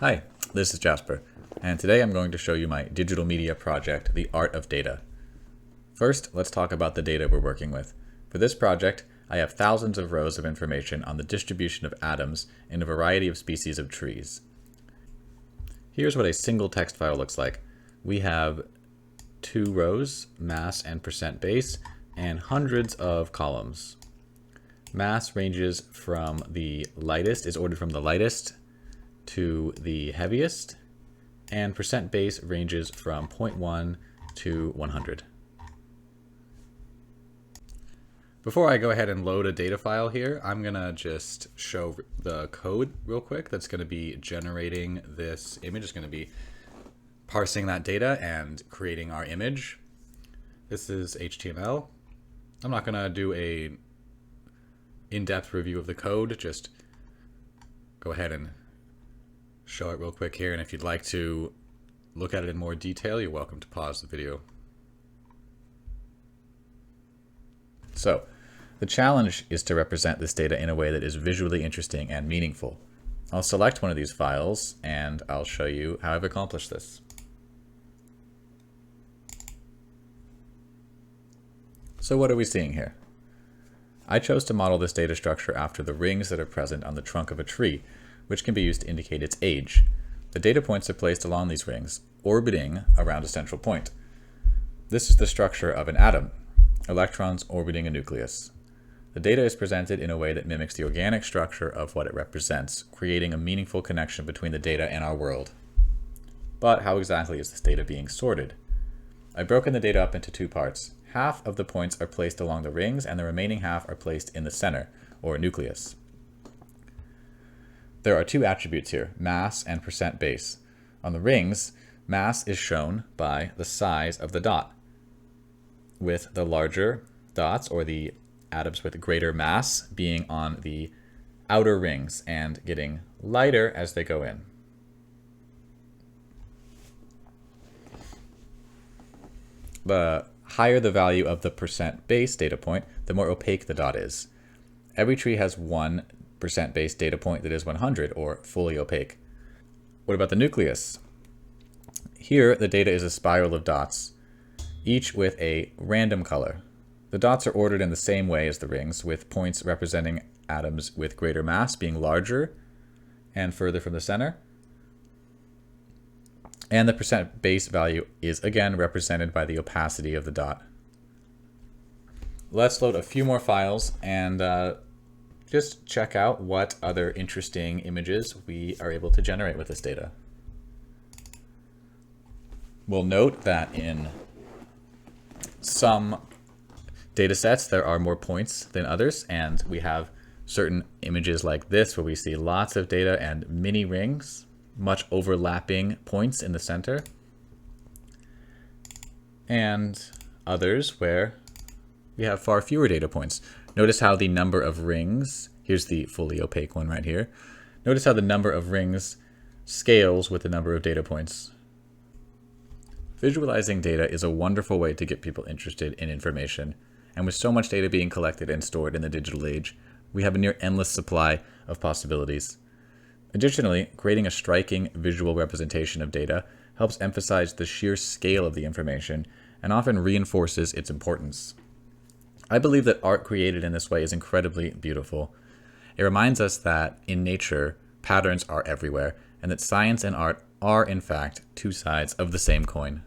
Hi, this is Jasper, and today I'm going to show you my digital media project, The Art of Data. First, let's talk about the data we're working with. For this project, I have thousands of rows of information on the distribution of atoms in a variety of species of trees. Here's what a single text file looks like. We have 2 rows, mass and percent base, and hundreds of columns. Mass ranges from the lightest, is ordered from the lightest to the heaviest, and percent base ranges from 0.1 to 100. Before I go ahead and load a data file here, I'm gonna just show the code real quick that's gonna be generating this image. It's gonna be parsing that data and creating our image. This is HTML. I'm not gonna do a in-depth review of the code, just go ahead and show it real quick here, and if you'd like to look at it in more detail, you're welcome to pause the video. So, the challenge is to represent this data in a way that is visually interesting and meaningful. I'll select one of these files and I'll show you how I've accomplished this. So what are we seeing here? I chose to model this data structure after the rings that are present on the trunk of a tree, which can be used to indicate its age. The data points are placed along these rings, orbiting around a central point. This is the structure of an atom, electrons orbiting a nucleus. The data is presented in a way that mimics the organic structure of what it represents, creating a meaningful connection between the data and our world. But how exactly is this data being sorted? I've broken the data up into 2 parts. Half of the points are placed along the rings, and the remaining half are placed in the center, or nucleus. There are 2 attributes here, mass and percent base. On the rings, mass is shown by the size of the dot, with the larger dots, or the atoms with greater mass, being on the outer rings and getting lighter as they go in. The higher the value of the percent base data point, the more opaque the dot is. Every tree has one percent base data point that is 100, or fully opaque. What about the nucleus? Here, the data is a spiral of dots, each with a random color. The dots are ordered in the same way as the rings, with points representing atoms with greater mass being larger and further from the center. And the percent base value is again represented by the opacity of the dot. Let's load a few more files and just check out what other interesting images we are able to generate with this data. We'll note that in some data sets there are more points than others, and we have certain images like this where we see lots of data and mini rings, much overlapping points in the center, and others where we have far fewer data points. Notice how the number of rings, here's the fully opaque one right here, notice how the number of rings scales with the number of data points. Visualizing data is a wonderful way to get people interested in information, and with so much data being collected and stored in the digital age, we have a near endless supply of possibilities. Additionally, creating a striking visual representation of data helps emphasize the sheer scale of the information and often reinforces its importance. I believe that art created in this way is incredibly beautiful. It reminds us that in nature, patterns are everywhere, and that science and art are in fact 2 sides of the same coin.